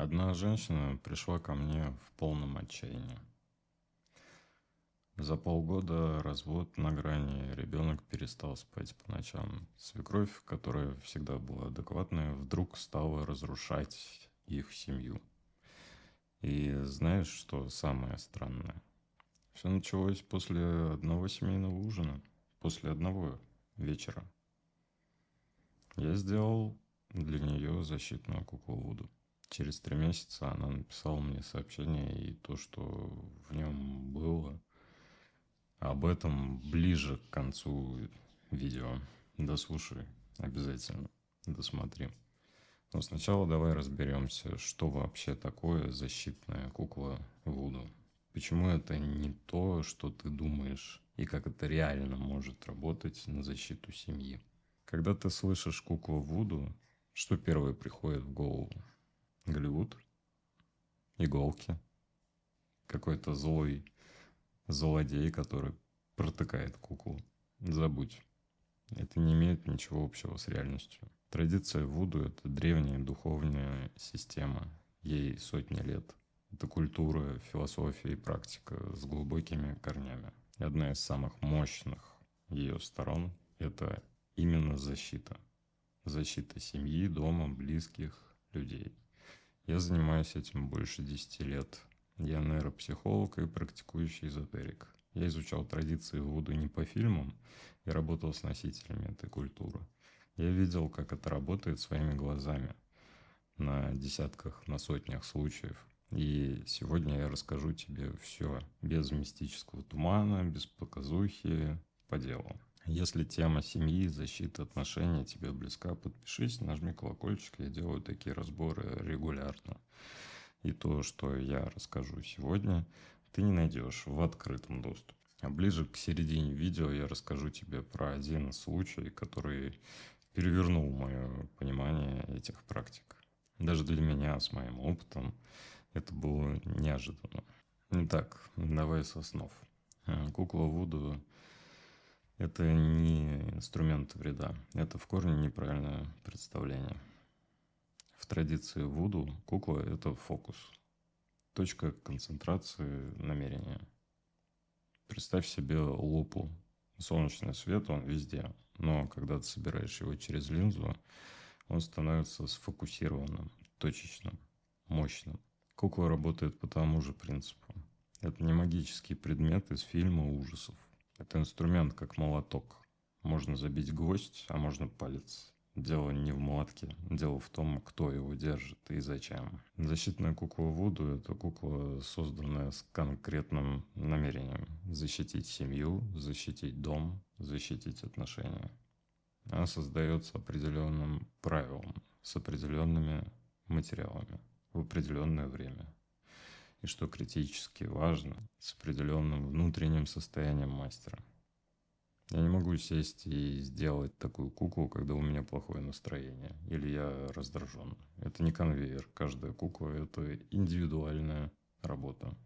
Одна женщина пришла ко мне в полном отчаянии. За полгода развод на грани, ребенок перестал спать по ночам. Свекровь, которая всегда была адекватная, вдруг стала разрушать их семью. И знаешь, что самое странное? Все началось после одного семейного ужина, после одного вечера. Я сделал для нее защитную куклу Вуду. Через 3 месяца она написала мне сообщение, и то, что в нем было, об этом ближе к концу видео. Дослушай обязательно, досмотри. Но сначала давай разберемся, что вообще такое защитная кукла Вуду. Почему это не то, что ты думаешь, и как это реально может работать на защиту семьи. Когда ты слышишь куклу Вуду, что первое приходит в голову? Голливуд? Иголки? Какой-то злой злодей, который протыкает куклу? Забудь. Это не имеет ничего общего с реальностью. Традиция Вуду – это древняя духовная система. Ей сотни лет. Это культура, философия и практика с глубокими корнями. И одна из самых мощных ее сторон – это именно защита. Защита семьи, дома, близких, людей. Я занимаюсь этим больше 10 лет. Я нейропсихолог и практикующий эзотерик. Я изучал традиции Вуду не по фильмам, я работал с носителями этой культуры. Я видел, как это работает своими глазами на десятках, на сотнях случаев. И сегодня я расскажу тебе все без мистического тумана, без показухи, по делу. Если тема семьи, защиты, отношений тебе близка, подпишись, нажми колокольчик, я делаю такие разборы регулярно. И то, что я расскажу сегодня, ты не найдешь в открытом доступе. А ближе к середине видео я расскажу тебе про один случай, который перевернул мое понимание этих практик. Даже для меня, с моим опытом, это было неожиданно. Итак, давай с основ. Кукла Вуду – это не инструмент вреда, это в корне неправильное представление. В традиции Вуду кукла – это фокус, точка концентрации намерения. Представь себе лупу. Солнечный свет, он везде, но когда ты собираешь его через линзу, он становится сфокусированным, точечным, мощным. Кукла работает по тому же принципу. Это не магический предмет из фильма ужасов. Это инструмент, как молоток. Можно забить гвоздь, а можно палец. Дело не в молотке, дело в том, кто его держит и зачем. Защитная кукла Вуду – это кукла, созданная с конкретным намерением. Защитить семью, защитить дом, защитить отношения. Она создается определенным правилом, с определенными материалами, в определенное время. И что критически важно, с определенным внутренним состоянием мастера. Я не могу сесть и сделать такую куклу, когда у меня плохое настроение или я раздражен. Это не конвейер. Каждая кукла – это индивидуальная работа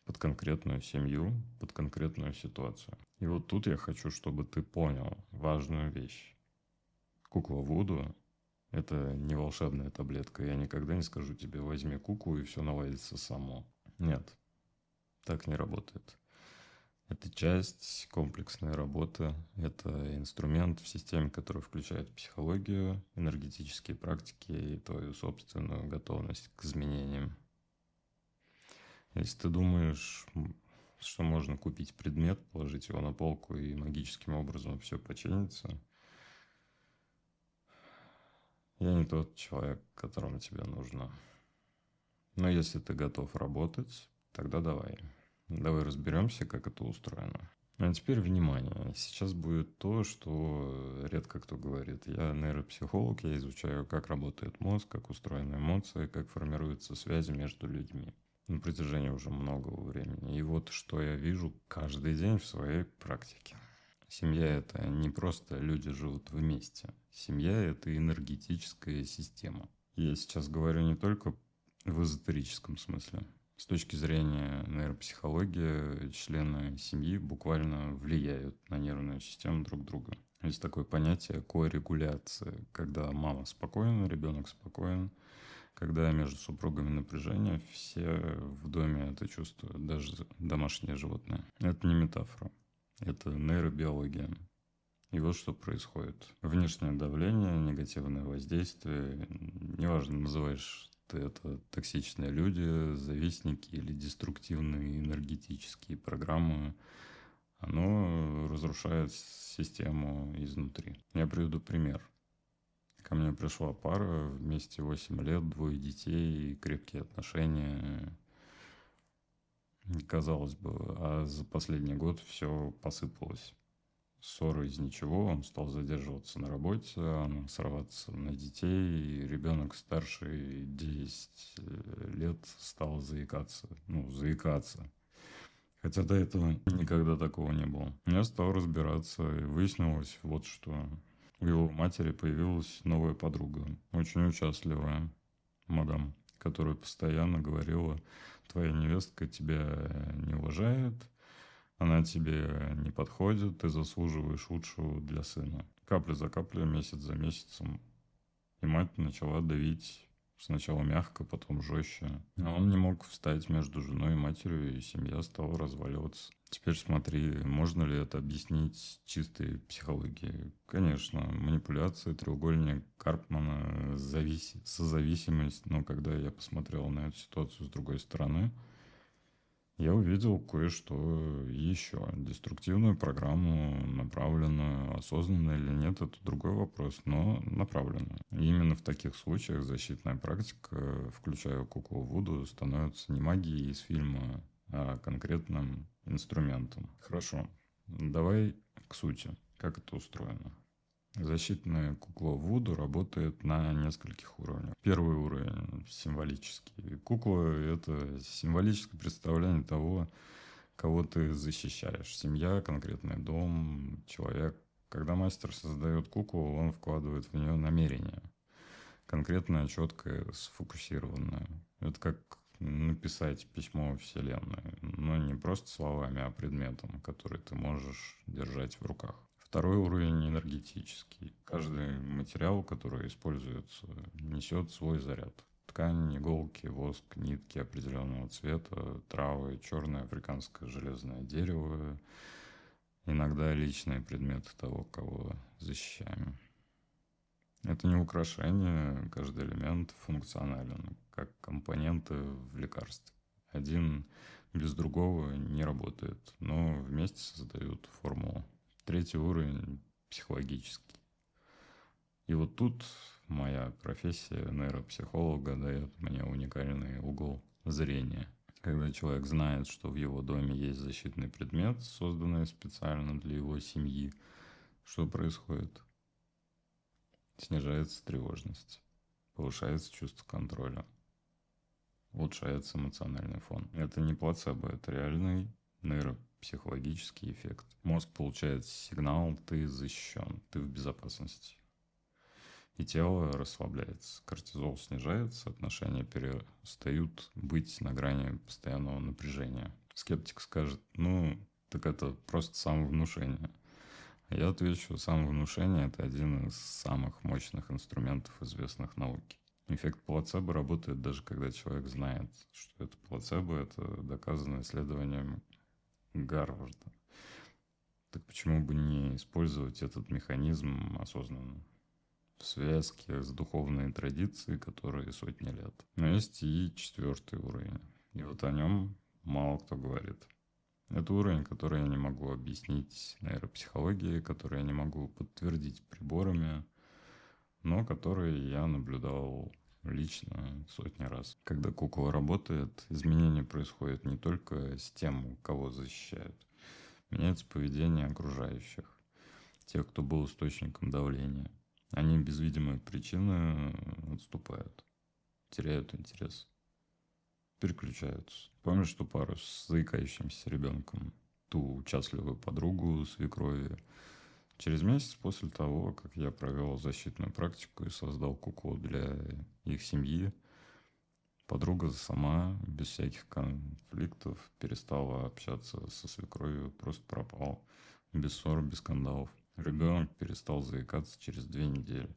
под конкретную семью, под конкретную ситуацию. И вот тут я хочу, чтобы ты понял важную вещь. Кукла Вуду – это не волшебная таблетка. Я никогда не скажу тебе: возьми куклу и все наладится само. Нет, так не работает. Это часть комплексной работы, это инструмент в системе, который включает психологию, энергетические практики и твою собственную готовность к изменениям. Если ты думаешь, что можно купить предмет, положить его на полку и магическим образом все починится, я не тот человек, которому тебе нужно. Но если ты готов работать, тогда давай. Давай разберемся, как это устроено. А теперь внимание. Сейчас будет то, что редко кто говорит. Я нейропсихолог, я изучаю, как работает мозг, как устроены эмоции, как формируются связи между людьми на протяжении уже многого времени. И вот что я вижу каждый день в своей практике. Семья – это не просто люди живут вместе. Семья – это энергетическая система. Я сейчас говорю не только в эзотерическом смысле. С точки зрения нейропсихологии, члены семьи буквально влияют на нервную систему друг друга. Есть такое понятие коррегуляция, когда мама спокойна, ребенок спокоен, Когда между супругами напряжение, все в доме это чувствуют, даже домашние животные. Это не метафора, это нейробиология. И вот что происходит. Внешнее давление, негативное воздействие, неважно, называешь ты это токсичные люди, завистники или деструктивные энергетические программы, оно разрушает систему изнутри. Я приведу пример. Ко мне пришла пара, вместе 8 лет, 2 детей, крепкие отношения. Казалось бы, а за последний год все посыпалось. Ссоры из ничего, он стал задерживаться на работе, она срываться на детей, и ребенок старший 10 лет стал заикаться. Ну, заикаться. Хотя до этого никогда такого не было. Я стал разбираться, и выяснилось вот что. У его матери появилась новая подруга, очень участливая мадам, которая постоянно говорила: твоя невестка тебя не уважает, она тебе не подходит, ты заслуживаешь лучшего для сына. Капля за каплей, месяц за месяцем. И мать начала давить сначала мягко, потом жестче. А он не мог встать между женой и матерью, и семья стала разваливаться. Теперь смотри, можно ли это объяснить чистой психологией? Конечно, манипуляции, треугольник Карпмана, созависимость. Но когда я посмотрел на эту ситуацию с другой стороны, я увидел кое-что еще. Деструктивную программу, направленную, осознанно или нет, это другой вопрос, но направленную. И именно в таких случаях защитная практика, включая куклу Вуду, становится не магией из фильма, а конкретным инструментом. Хорошо, давай к сути. Как это устроено? Защитная кукла Вуду работает на нескольких уровнях. Первый уровень символический. Кукла – это символическое представление того, кого ты защищаешь. Семья, конкретный дом, человек. Когда мастер создает куклу, он вкладывает в нее намерение. Конкретное, четкое, сфокусированное. Это как написать письмо Вселенной. Но не просто словами, а предметом, который ты можешь держать в руках. Второй уровень энергетический. Каждый материал, который используется, несет свой заряд. Ткань, иголки, воск, нитки определенного цвета, травы, черное африканское железное дерево, иногда личные предметы того, кого защищаем. Это не украшение, каждый элемент функционален, как компоненты в лекарстве. Один без другого не работает, но вместе создают формулу. Третий уровень психологический. И вот тут моя профессия нейропсихолога дает мне уникальный угол зрения. Когда человек знает, что в его доме есть защитный предмет, созданный специально для его семьи, что происходит? Снижается тревожность, повышается чувство контроля, улучшается эмоциональный фон. Это не плацебо, это реальный нейропсихологический эффект. Мозг получает сигнал: ты защищен, ты в безопасности. И тело расслабляется, кортизол снижается, отношения перестают быть на грани постоянного напряжения. Скептик скажет: ну, так это просто самовнушение. Я отвечу: самовнушение – это один из самых мощных инструментов, известных науке. Эффект плацебо работает даже когда человек знает, что это плацебо, это доказано исследованием Гарварда. Так почему бы не использовать этот механизм осознанно? В связке с духовной традицией, которые сотни лет. Но есть и четвертый уровень. И вот о нем мало кто говорит. Это уровень, который я не могу объяснить нейропсихологией, который я не могу подтвердить приборами, но который я наблюдал лично сотни раз. Когда кукла работает, изменения происходят не только с тем, кого защищают. Меняется поведение окружающих, тех, кто был источником давления. Они без видимой причины отступают, теряют интерес, переключаются. Помнишь ту пару с заикающимся ребенком, ту участливую подругу свекрови? Через месяц после того, как я провел защитную практику и создал куклу для их семьи, подруга сама, без всяких конфликтов, перестала общаться со свекровью, просто пропал. Без ссор, без скандалов. Ребенок перестал заикаться через 2 недели.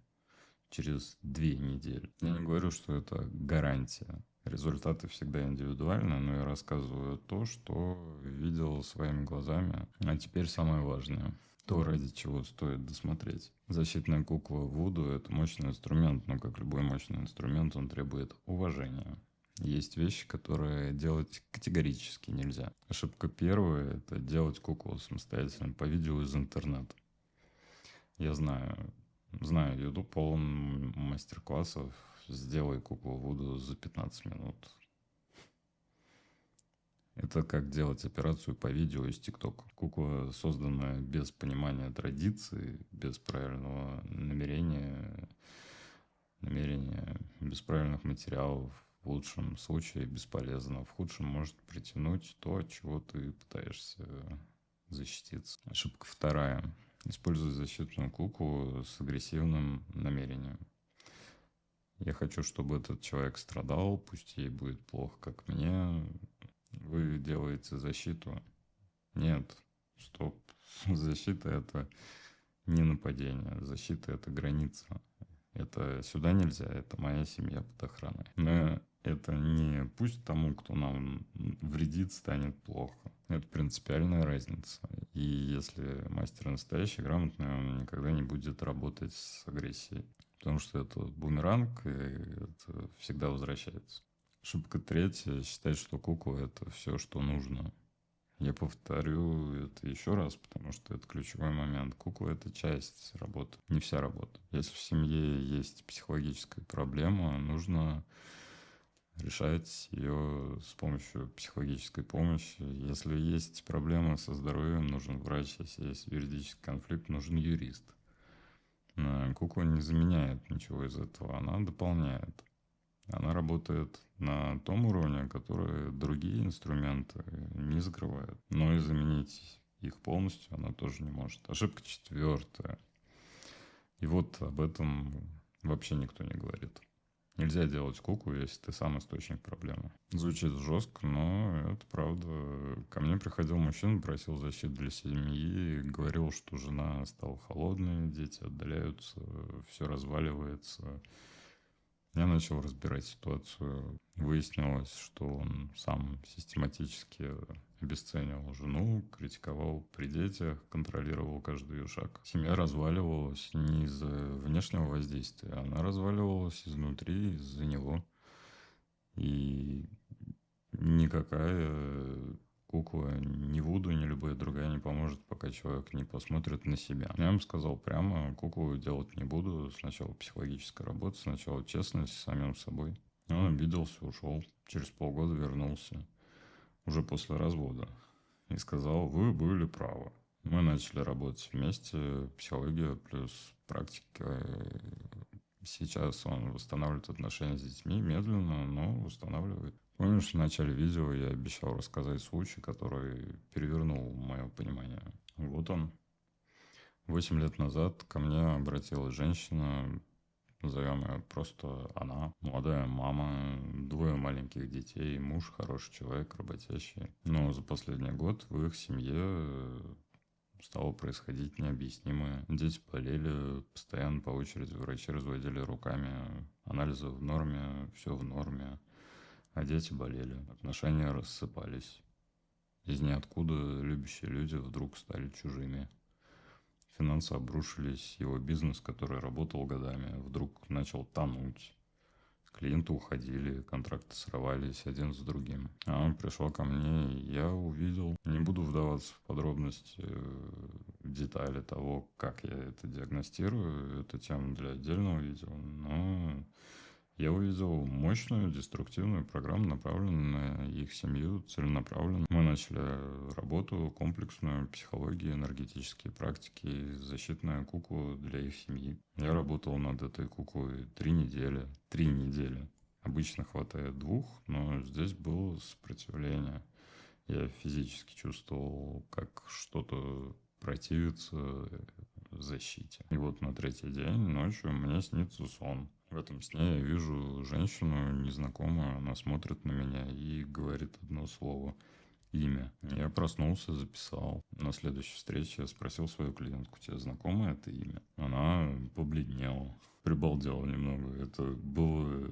через 2 недели. Я не говорю, что это гарантия. Результаты всегда индивидуальны, но я рассказываю то, что видел своими глазами. А теперь самое важное. То, ради чего стоит досмотреть. Защитная кукла Вуду – это мощный инструмент, но как любой мощный инструмент, он требует уважения. Есть вещи, которые делать категорически нельзя. Ошибка первая – это делать куклу самостоятельно по видео из интернета. Я знаю YouTube полон мастер-классов. Сделай куклу Вуду за 15 минут. Это как делать операцию по видео из ТикТока. Кукла, созданная без понимания традиций, без правильного намерения, без правильных материалов, в лучшем случае бесполезна. В худшем может притянуть то, от чего ты пытаешься защититься. Ошибка вторая. Используй защитную куклу с агрессивным намерением. Я хочу, чтобы этот человек страдал, пусть ей будет плохо, как мне. Вы делаете защиту. Нет, стоп. Защита – это не нападение. Защита – это граница. Это сюда нельзя, это моя семья под охраной. Но это не пусть тому, кто нам вредит, станет плохо. Это принципиальная разница. И если мастер настоящий, грамотный, он никогда не будет работать с агрессией. Потому что это бумеранг, и это всегда возвращается. Ошибка третья – считать, что кукла – это все, что нужно. Я повторю это еще раз, потому что это ключевой момент. Кукла – это часть работы, не вся работа. Если в семье есть психологическая проблема, нужно решать ее с помощью психологической помощи. Если есть проблемы со здоровьем, нужен врач. Если есть юридический конфликт, нужен юрист. Кукла не заменяет ничего из этого, она дополняет. Она работает на том уровне, который другие инструменты не закрывают. Но и заменить их полностью она тоже не может. Ошибка четвертая. И вот об этом вообще никто не говорит. Нельзя делать куклу, если ты сам источник проблемы. Звучит жестко, но это правда. Ко мне приходил мужчина, просил защиты для семьи, говорил, что жена стала холодной, дети отдаляются, все разваливается. Я начал разбирать ситуацию. Выяснилось, что он сам систематически обесценивал жену, критиковал при детях, контролировал каждый ее шаг. Семья разваливалась не из-за внешнего воздействия, она разваливалась изнутри, из-за него. И никакая кукла, ни Вуду, ни любая другая не поможет, пока человек не посмотрит на себя. Я им сказал прямо, куклу делать не буду. Сначала психологическая работа, сначала честность с самим собой. Он обиделся, ушел. Через полгода вернулся. Уже после развода. И сказал, вы были правы. Мы начали работать вместе. Психология плюс практика. Сейчас он восстанавливает отношения с детьми медленно, но восстанавливает. Помнишь, в начале видео я обещал рассказать случай, который перевернул мое понимание. Вот он. 8 лет назад ко мне обратилась женщина, назовем ее просто она, молодая мама, 2 маленьких детей, муж, хороший человек, работящий. Но за последний год в их семье стало происходить необъяснимое. Дети болели, постоянно по очереди врачи разводили руками, анализы в норме, все в норме. А дети болели, отношения рассыпались. Из ниоткуда любящие люди вдруг стали чужими. Финансы обрушились, его бизнес, который работал годами, вдруг начал тонуть. Клиенты уходили, контракты срывались один за другим. А он пришел ко мне, и я увидел. Не буду вдаваться в подробности, в детали того, как я это диагностирую. Это тема для отдельного видео. Но я увидел мощную деструктивную программу, направленную на их семью, целенаправленно. Мы начали работу комплексную, психологию, энергетические практики, защитную куклу для их семьи. Я работал над этой куклой 3 недели. 3 недели. Обычно хватает 2, но здесь было сопротивление. Я физически чувствовал, как что-то противится защите. И вот на 3-й день ночью мне снится сон. В этом сне я вижу женщину незнакомую, она смотрит на меня и говорит одно слово – имя. Я проснулся, записал. На следующей встрече я спросил свою клиентку, тебе знакомо это имя? Она побледнела. прибалдел немного. Это было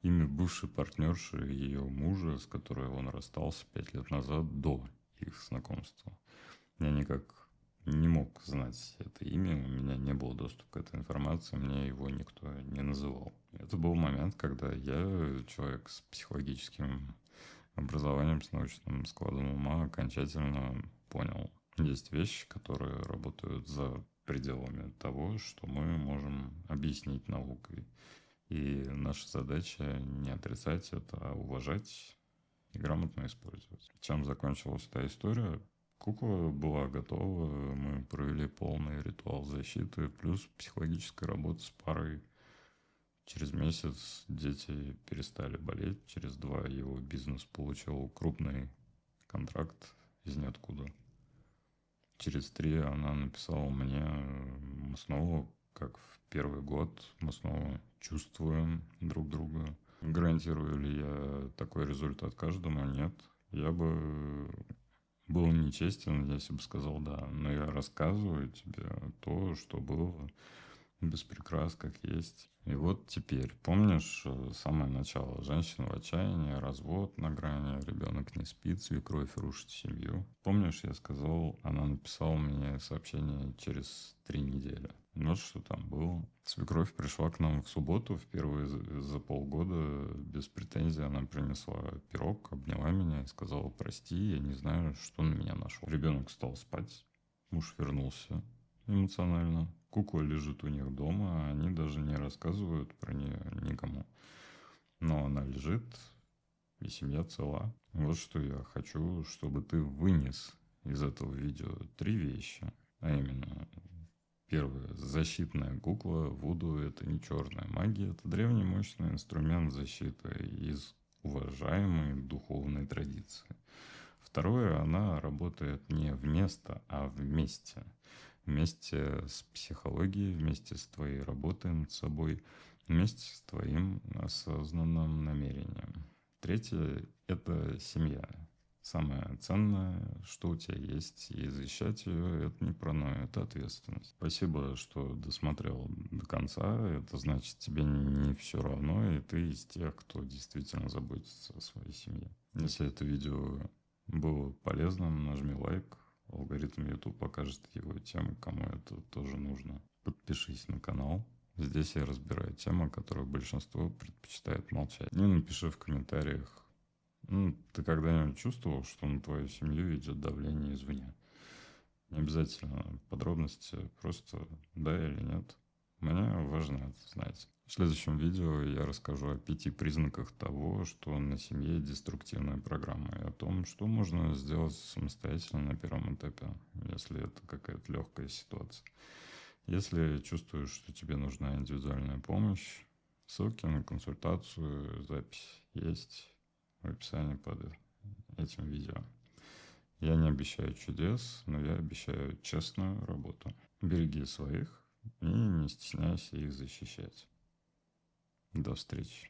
имя бывшей партнерши ее мужа, с которой он расстался 5 лет назад, до их знакомства. Я никак не мог знать это имя, у меня не было доступа к этой информации, мне его никто не называл. Это был момент, когда я, человек с психологическим образованием, с научным складом ума, окончательно понял. Есть вещи, которые работают за пределами того, что мы можем объяснить наукой. И наша задача не отрицать это, а уважать и грамотно использовать. Чем закончилась эта история? Кукла была готова, мы провели полный ритуал защиты, плюс психологическая работа с парой. Через месяц дети перестали болеть, через 2 его бизнес получил крупный контракт из ниоткуда. Через 3 она написала мне, мы снова, как в первый год, мы снова чувствуем друг друга. Гарантирую ли я такой результат каждому? Нет. Я бы был нечестен, если бы сказал да. Но я рассказываю тебе то, что было, без прикрас, как есть. И вот теперь, помнишь самое начало? Женщина в отчаянии, развод на грани, ребенок не спит, свекровь рушит семью. Помнишь, я сказал, она написала мне сообщение через 3 недели. Вот что там было. Свекровь пришла к нам в субботу, впервые за полгода, без претензий. Она принесла пирог, обняла меня и сказала: прости, я не знаю, что на меня нашло. Ребенок стал спать, муж вернулся эмоционально. Кукла лежит у них дома, они даже не рассказывают про нее никому. Но она лежит, и семья цела. Вот что я хочу, чтобы ты вынес из этого видео 3 вещи. А именно, первое, защитная кукла Вуду — это не черная магия, это древний мощный инструмент защиты из уважаемой духовной традиции. Второе, она работает не вместо, а вместе. Вместе с психологией, вместе с твоей работой над собой, вместе с твоим осознанным намерением. Третье – это семья. Самое ценное, что у тебя есть, и защищать ее – это не паранойя, это ответственность. Спасибо, что досмотрел до конца. Это значит, тебе не все равно, и ты из тех, кто действительно заботится о своей семье. Если это видео было полезным, нажми лайк. Алгоритм YouTube покажет его тем, кому это тоже нужно. Подпишись на канал. Здесь я разбираю темы, которые большинство предпочитает молчать. И напиши в комментариях, ты когда-нибудь чувствовал, что на твою семью идет давление извне? Не обязательно подробности, просто да или нет. Мне важно это знать. В следующем видео я расскажу о 5 признаках того, что на семье деструктивная программа, и о том, что можно сделать самостоятельно на первом этапе, если это какая-то легкая ситуация. Если чувствуешь, что тебе нужна индивидуальная помощь, ссылки на консультацию, запись есть в описании под этим видео. Я не обещаю чудес, но я обещаю честную работу. Береги своих и не стесняйся их защищать. До встречи.